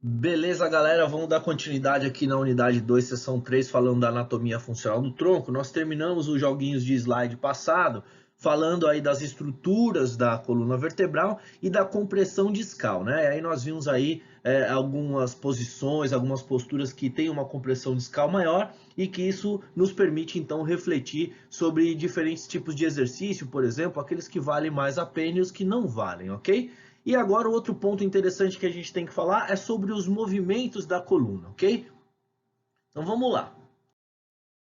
Beleza, galera, vamos dar continuidade aqui na unidade 2, seção 3, falando da anatomia funcional do tronco. Nós terminamos os joguinhos de slide passado, falando aí das estruturas da coluna vertebral e da compressão discal, né? E aí nós vimos aí algumas posições, algumas posturas que têm uma compressão discal maior e que isso nos permite, então, refletir sobre diferentes tipos de exercício, por exemplo, aqueles que valem mais a pena e os que não valem, ok? E agora o outro ponto interessante que a gente tem que falar é sobre os movimentos da coluna, ok? Então vamos lá.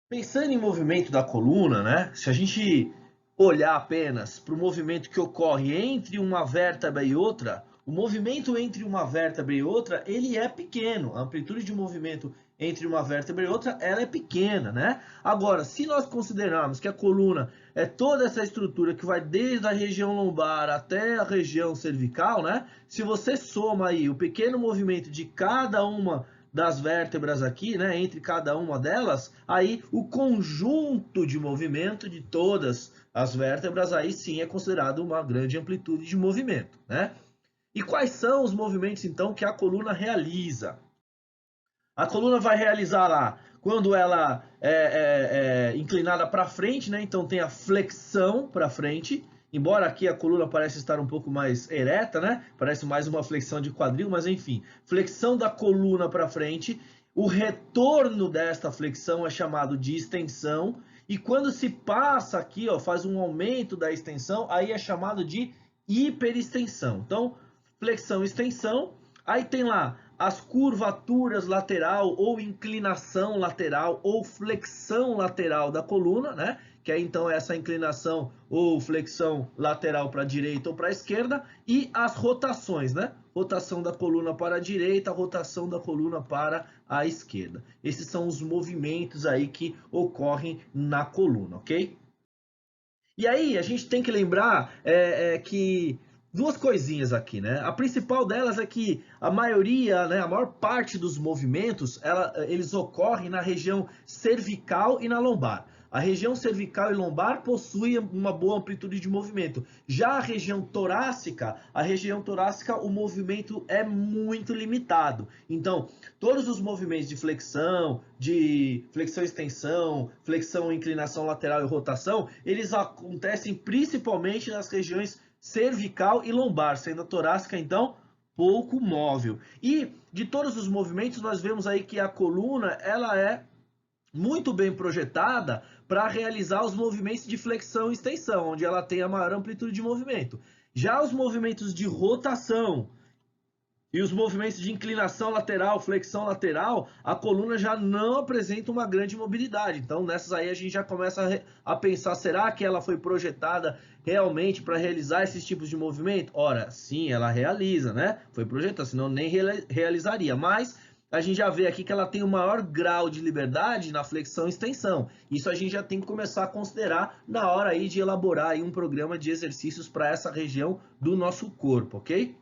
Pensando em movimento da coluna, né? Se a gente olhar apenas para o movimento que ocorre entre uma vértebra e outra, o movimento entre uma vértebra e outra, ele é pequeno. A amplitude de movimento entre uma vértebra e outra, ela é pequena, né? Agora, se nós considerarmos que a coluna é toda essa estrutura que vai desde a região lombar até a região cervical, né? Se você soma aí o pequeno movimento de cada uma das vértebras aqui, né, entre cada uma delas, aí o conjunto de movimento de todas as vértebras aí sim é considerado uma grande amplitude de movimento, né? E quais são os movimentos então que a coluna realiza? A coluna vai realizar lá quando ela é inclinada para frente, né? Então tem a flexão para frente. Embora aqui a coluna parece estar um pouco mais ereta, né? Parece mais uma flexão de quadril, mas enfim, flexão da coluna para frente. O retorno desta flexão é chamado de extensão. E quando se passa aqui, ó, faz um aumento da extensão, aí é chamado de hiperextensão. Então, flexão e extensão. Aí tem lá as curvaturas lateral ou inclinação lateral ou flexão lateral da coluna, né? Que é então essa inclinação ou flexão lateral para a direita ou para a esquerda, e as rotações, né? Rotação da coluna para a direita, rotação da coluna para a esquerda. Esses são os movimentos aí que ocorrem na coluna, ok? E aí a gente tem que lembrar que duas coisinhas aqui, né? A principal delas é que a maioria, né, a maior parte dos movimentos, eles ocorrem na região cervical e na lombar. A região cervical e lombar possuem uma boa amplitude de movimento. Já a região torácica, o movimento é muito limitado. Então, todos os movimentos de flexão e extensão, flexão, inclinação lateral e rotação, eles acontecem principalmente nas regiões cervical e lombar, sendo a torácica, então, pouco móvel. E de todos os movimentos, nós vemos aí que a coluna, ela é muito bem projetada para realizar os movimentos de flexão e extensão, onde ela tem a maior amplitude de movimento. Já os movimentos de rotação e os movimentos de inclinação lateral, flexão lateral, a coluna já não apresenta uma grande mobilidade. Então, nessas aí a gente já começa a pensar, será que ela foi projetada realmente para realizar esses tipos de movimento? Ora, sim, ela realiza, né? Foi projetada, senão nem realizaria. Mas a gente já vê aqui que ela tem o maior grau de liberdade na flexão e extensão. Isso a gente já tem que começar a considerar na hora aí de elaborar aí um programa de exercícios para essa região do nosso corpo, ok?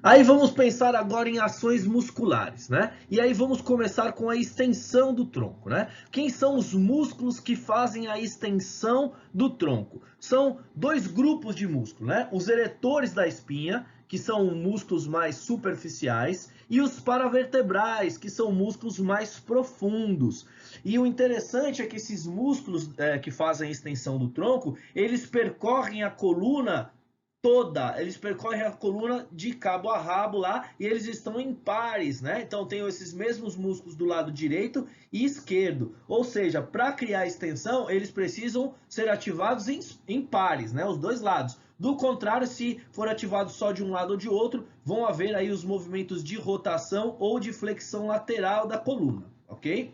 Aí vamos pensar agora em ações musculares, né? E aí vamos começar com a extensão do tronco, né? Quem são os músculos que fazem a extensão do tronco? São dois grupos de músculos, né? Os eretores da espinha, que são músculos mais superficiais, e os paravertebrais, que são músculos mais profundos. E o interessante é que esses músculos que fazem a extensão do tronco, eles percorrem a coluna toda, eles percorrem a coluna de cabo a rabo lá e eles estão em pares, né? Então tem esses mesmos músculos do lado direito e esquerdo. Ou seja, para criar extensão, eles precisam ser ativados em pares, né? Os dois lados. Do contrário, se for ativado só de um lado ou de outro, vão haver aí os movimentos de rotação ou de flexão lateral da coluna, ok?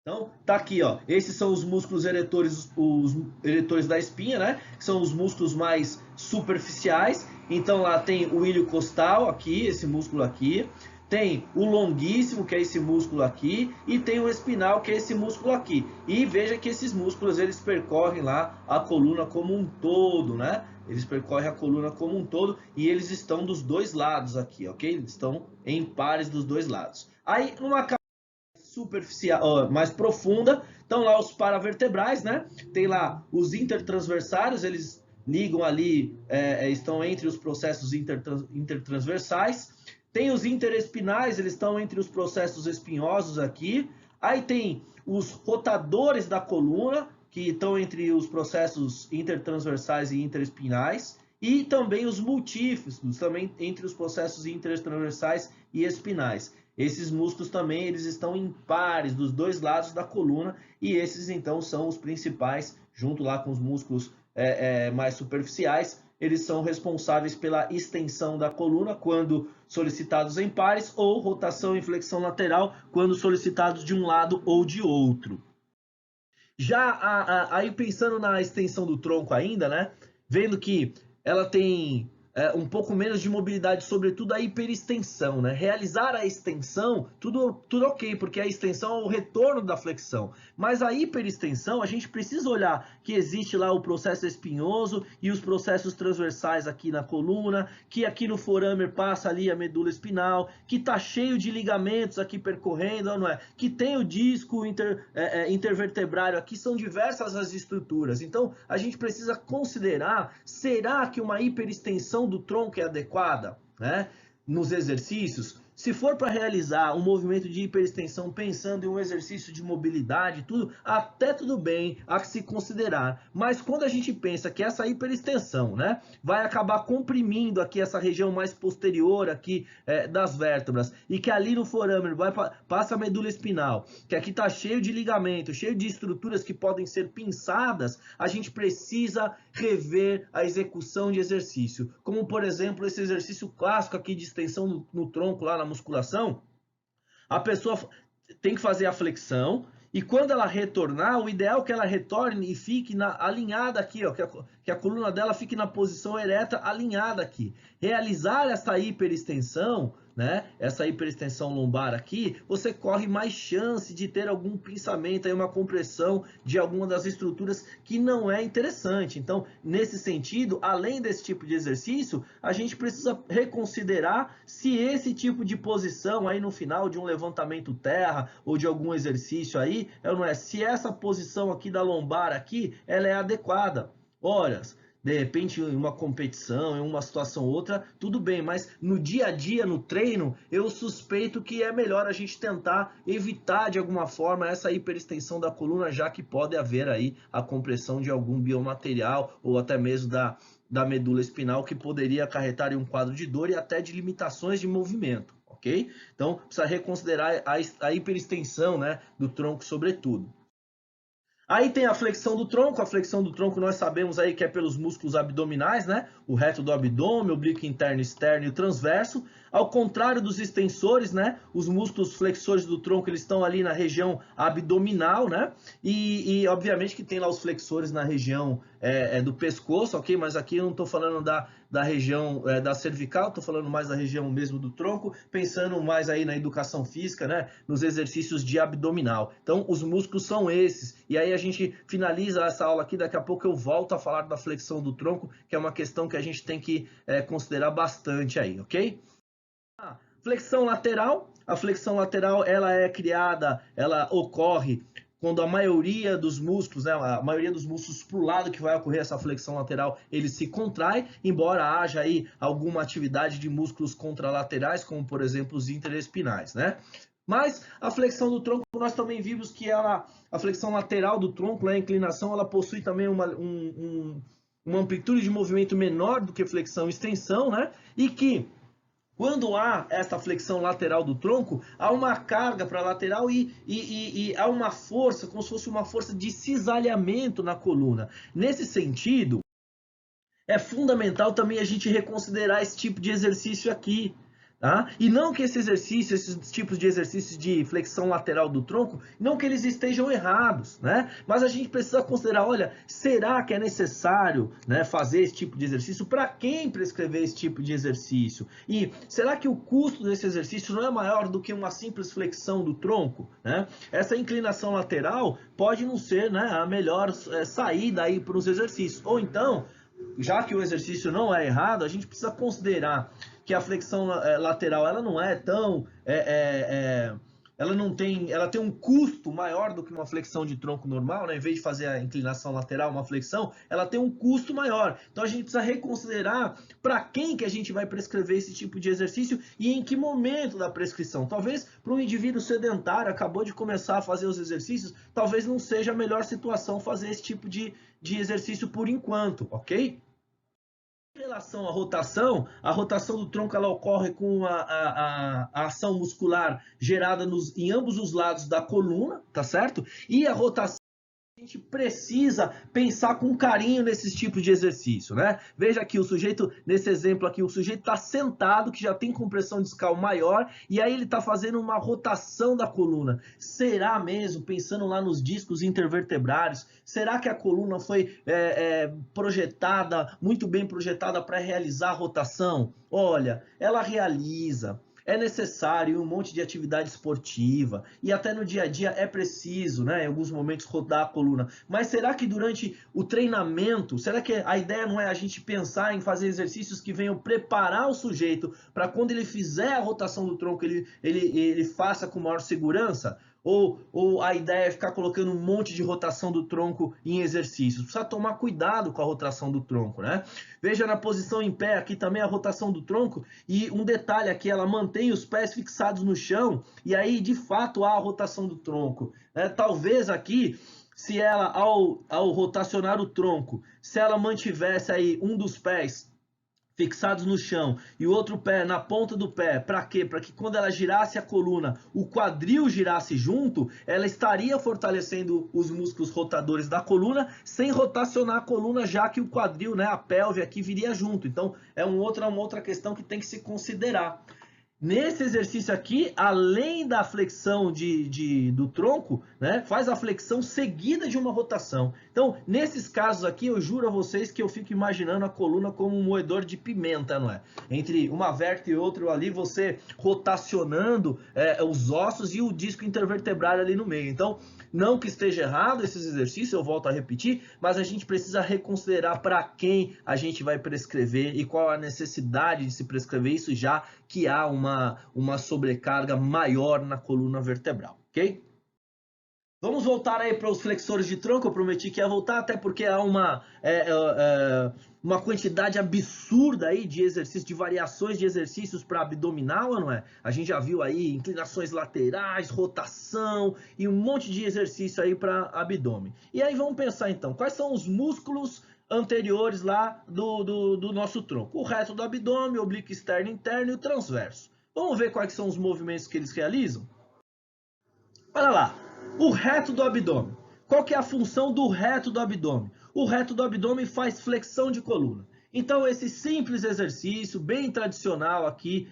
Então, tá aqui, ó. Esses são os músculos eretores, os eretores da espinha, né? Que são os músculos mais superficiais. Então, lá tem o ilho costal, aqui, esse músculo aqui. Tem o longuíssimo, que é esse músculo aqui. E tem o espinal, que é esse músculo aqui. E veja que esses músculos, eles percorrem lá a coluna como um todo, né? Eles percorrem a coluna como um todo e eles estão dos dois lados aqui, ok? Eles estão em pares dos dois lados. Aí, numa superficial, mais profunda, estão lá os paravertebrais, né? Tem lá os intertransversários, eles ligam ali, estão entre os processos intertransversais. Tem os interespinais, eles estão entre os processos espinhosos aqui. Aí tem os rotadores da coluna, que estão entre os processos intertransversais e interespinais. E também os multífidos, também entre os processos intertransversais e espinais. Esses músculos também eles estão em pares dos dois lados da coluna e esses então são os principais, junto lá com os músculos mais superficiais, eles são responsáveis pela extensão da coluna quando solicitados em pares ou rotação e flexão lateral quando solicitados de um lado ou de outro. Já aí pensando na extensão do tronco ainda, né? Vendo que ela tem um pouco menos de mobilidade, sobretudo a hiperextensão, né? Realizar a extensão, tudo ok, porque a extensão é o retorno da flexão. Mas a hiperextensão, a gente precisa olhar que existe lá o processo espinhoso e os processos transversais aqui na coluna, que aqui no forâmen passa ali a medula espinal, que está cheio de ligamentos aqui percorrendo, não é? Que tem o disco intervertebrário aqui, são diversas as estruturas. Então, a gente precisa considerar, será que uma hiperextensão do tronco é adequada, né? Nos exercícios, se for para realizar um movimento de hiperextensão pensando em um exercício de mobilidade, tudo, até tudo bem a se considerar. Mas quando a gente pensa que essa hiperextensão, né, vai acabar comprimindo aqui essa região mais posterior aqui das vértebras e que ali no forâmen passa a medula espinal, que aqui está cheio de ligamento, cheio de estruturas que podem ser pinçadas, a gente precisa rever a execução de exercício. Como, por exemplo, esse exercício clássico aqui de extensão no tronco lá na musculação, a pessoa tem que fazer a flexão e quando ela retornar, o ideal é que ela retorne e fique alinhada aqui, ó, que a coluna dela fique na posição ereta alinhada aqui. Realizar essa hiperextensão, né, essa hiperextensão lombar aqui, você corre mais chance de ter algum pinçamento, aí uma compressão de alguma das estruturas que não é interessante. Então, nesse sentido, além desse tipo de exercício, a gente precisa reconsiderar se esse tipo de posição aí no final de um levantamento terra ou de algum exercício aí, não é, se essa posição aqui da lombar aqui, ela é adequada. Ora, de repente em uma competição, em uma situação ou outra, tudo bem, mas no dia a dia, no treino, eu suspeito que é melhor a gente tentar evitar de alguma forma essa hiperextensão da coluna, já que pode haver aí a compressão de algum biomaterial ou até mesmo da medula espinal que poderia acarretar em um quadro de dor e até de limitações de movimento, ok? Então, precisa reconsiderar a hiperextensão, né, do tronco sobretudo. Aí tem a flexão do tronco nós sabemos aí que é pelos músculos abdominais, né? O reto do abdômen, oblíquo interno, externo e o transverso. Ao contrário dos extensores, né? Os músculos flexores do tronco, eles estão ali na região abdominal, né? E obviamente que tem lá os flexores na região do pescoço, ok? Mas aqui eu não estou falando da região da cervical, estou falando mais da região mesmo do tronco, pensando mais aí na educação física, né? Nos exercícios de abdominal. Então, os músculos são esses. E aí a gente finaliza essa aula aqui, daqui a pouco eu volto a falar da flexão do tronco, que é uma questão que a gente tem que considerar bastante aí, ok? Flexão lateral. A flexão lateral, ela é criada, ela ocorre quando a maioria dos músculos, né, a maioria dos músculos para o lado que vai ocorrer essa flexão lateral, ele se contrai, embora haja aí alguma atividade de músculos contralaterais, como por exemplo os interespinais, né? Mas a flexão do tronco, nós também vimos que a flexão lateral do tronco, né, a inclinação, ela possui também uma amplitude de movimento menor do que flexão e extensão, né? E que quando há essa flexão lateral do tronco, há uma carga para a lateral e há uma força, como se fosse uma força de cisalhamento na coluna. Nesse sentido, é fundamental também a gente reconsiderar esse tipo de exercício aqui. Tá? E não que esses tipos de exercícios de flexão lateral do tronco, não que eles estejam errados, né? Mas a gente precisa considerar, olha, será que é necessário, né, fazer esse tipo de exercício? Para quem prescrever esse tipo de exercício? E será que o custo desse exercício não é maior do que uma simples flexão do tronco? Né? Essa inclinação lateral pode não ser, né, a melhor saída aí para os exercícios. Ou então, já que o exercício não é errado, a gente precisa considerar que a flexão lateral ela não é tão ela tem um custo maior do que uma flexão de tronco normal, né? Em vez de fazer a inclinação lateral, uma flexão, ela tem um custo maior. Então a gente precisa reconsiderar para quem que a gente vai prescrever esse tipo de exercício e em que momento da prescrição. Talvez para um indivíduo sedentário, acabou de começar a fazer os exercícios, talvez não seja a melhor situação fazer esse tipo de exercício por enquanto, ok? Em relação à a rotação do tronco ela ocorre com a ação muscular gerada em ambos os lados da coluna, tá certo? E a rotação a gente precisa pensar com carinho nesses tipos de exercício, né? Veja aqui o sujeito, nesse exemplo aqui, o sujeito está sentado, que já tem compressão discal maior, e aí ele está fazendo uma rotação da coluna. Será mesmo, pensando lá nos discos intervertebrários, será que a coluna foi projetada, muito bem projetada para realizar a rotação? Olha, ela realiza. É necessário um monte de atividade esportiva e até no dia a dia é preciso, né, em alguns momentos rodar a coluna. Mas será que durante o treinamento, será que a ideia não é a gente pensar em fazer exercícios que venham preparar o sujeito para quando ele fizer a rotação do tronco ele faça com maior segurança? Ou a ideia é ficar colocando um monte de rotação do tronco em exercícios? Precisa tomar cuidado com a rotação do tronco, né? Veja na posição em pé aqui também a rotação do tronco e um detalhe aqui, ela mantém os pés fixados no chão e aí de fato há a rotação do tronco, né? Talvez aqui, se ela ao rotacionar o tronco, se ela mantivesse aí um dos pés fixados no chão e o outro pé na ponta do pé, para quê? Para que quando ela girasse a coluna, o quadril girasse junto, ela estaria fortalecendo os músculos rotadores da coluna, sem rotacionar a coluna, já que o quadril, né, a pelve aqui viria junto. Então é uma outra questão que tem que se considerar. Nesse exercício aqui, além da flexão do tronco, né, faz a flexão seguida de uma rotação. Então, nesses casos aqui, eu juro a vocês que eu fico imaginando a coluna como um moedor de pimenta, não é? Entre uma vértebra e outra ali, você rotacionando os ossos e o disco intervertebral ali no meio. Então, não que esteja errado esses exercícios, eu volto a repetir, mas a gente precisa reconsiderar para quem a gente vai prescrever e qual a necessidade de se prescrever isso, já que há uma sobrecarga maior na coluna vertebral, ok? Vamos voltar aí para os flexores de tronco, eu prometi que ia voltar, até porque há uma quantidade absurda aí de exercícios, de variações de exercícios para abdominal, não é? A gente já viu aí inclinações laterais, rotação e um monte de exercício aí para abdômen. E aí vamos pensar então, quais são os músculos anteriores lá do nosso tronco? O reto do abdômen, o oblíquo externo e interno e o transverso. Vamos ver quais são os movimentos que eles realizam? Olha lá, o reto do abdômen. Qual que é a função do reto do abdômen? O reto do abdômen faz flexão de coluna. Então, esse simples exercício, bem tradicional aqui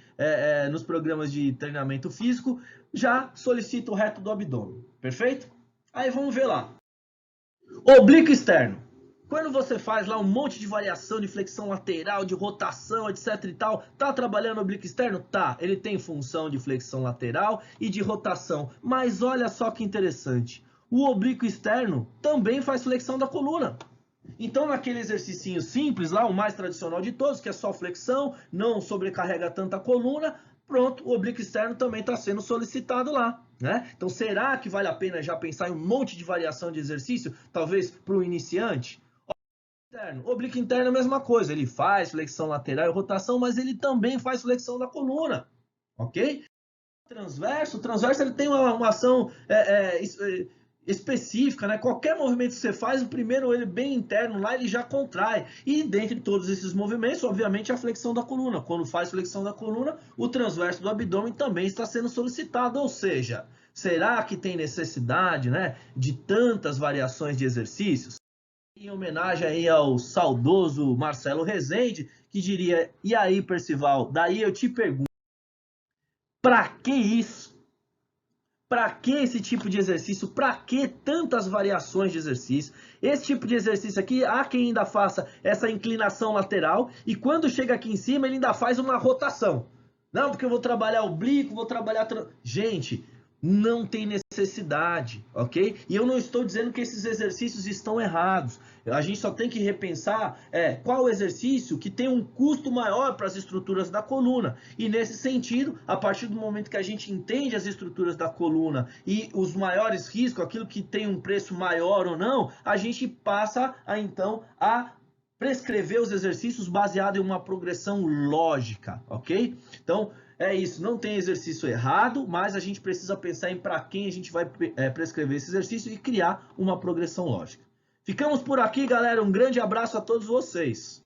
nos programas de treinamento físico, já solicita o reto do abdômen. Perfeito? Aí vamos ver lá. Oblíquo externo. Quando você faz lá um monte de variação de flexão lateral, de rotação, etc e tal, tá trabalhando o oblíquo externo? Tá, ele tem função de flexão lateral e de rotação. Mas olha só que interessante, o oblíquo externo também faz flexão da coluna. Então naquele exercício simples lá, o mais tradicional de todos, que é só flexão, não sobrecarrega tanta coluna, pronto, o oblíquo externo também está sendo solicitado lá, né? Então será que vale a pena já pensar em um monte de variação de exercício, talvez para o iniciante? Oblíquo interno é a mesma coisa, ele faz flexão lateral e rotação, mas ele também faz flexão da coluna, ok? O transverso ele tem uma ação específica, né? Qualquer movimento que você faz, o primeiro ele bem interno lá, ele já contrai. E dentre todos esses movimentos, obviamente, a flexão da coluna. Quando faz flexão da coluna, o transverso do abdômen também está sendo solicitado, ou seja, será que tem necessidade, né, de tantas variações de exercícios? Em homenagem aí ao saudoso Marcelo Rezende, que diria, e aí, Percival, daí eu te pergunto, para que isso? Para que esse tipo de exercício? Para que tantas variações de exercício? Esse tipo de exercício aqui, há quem ainda faça essa inclinação lateral e quando chega aqui em cima ele ainda faz uma rotação. Não, porque eu vou trabalhar oblíquo, vou trabalhar... Gente, Não tem necessidade, ok? E eu não estou dizendo que esses exercícios estão errados. A gente só tem que repensar qual exercício que tem um custo maior para as estruturas da coluna. E nesse sentido, a partir do momento que a gente entende as estruturas da coluna e os maiores riscos, aquilo que tem um preço maior ou não, a gente passa então a prescrever os exercícios baseado em uma progressão lógica, ok? Então, é isso, não tem exercício errado, mas a gente precisa pensar em para quem a gente vai prescrever esse exercício e criar uma progressão lógica. Ficamos por aqui, galera. Um grande abraço a todos vocês.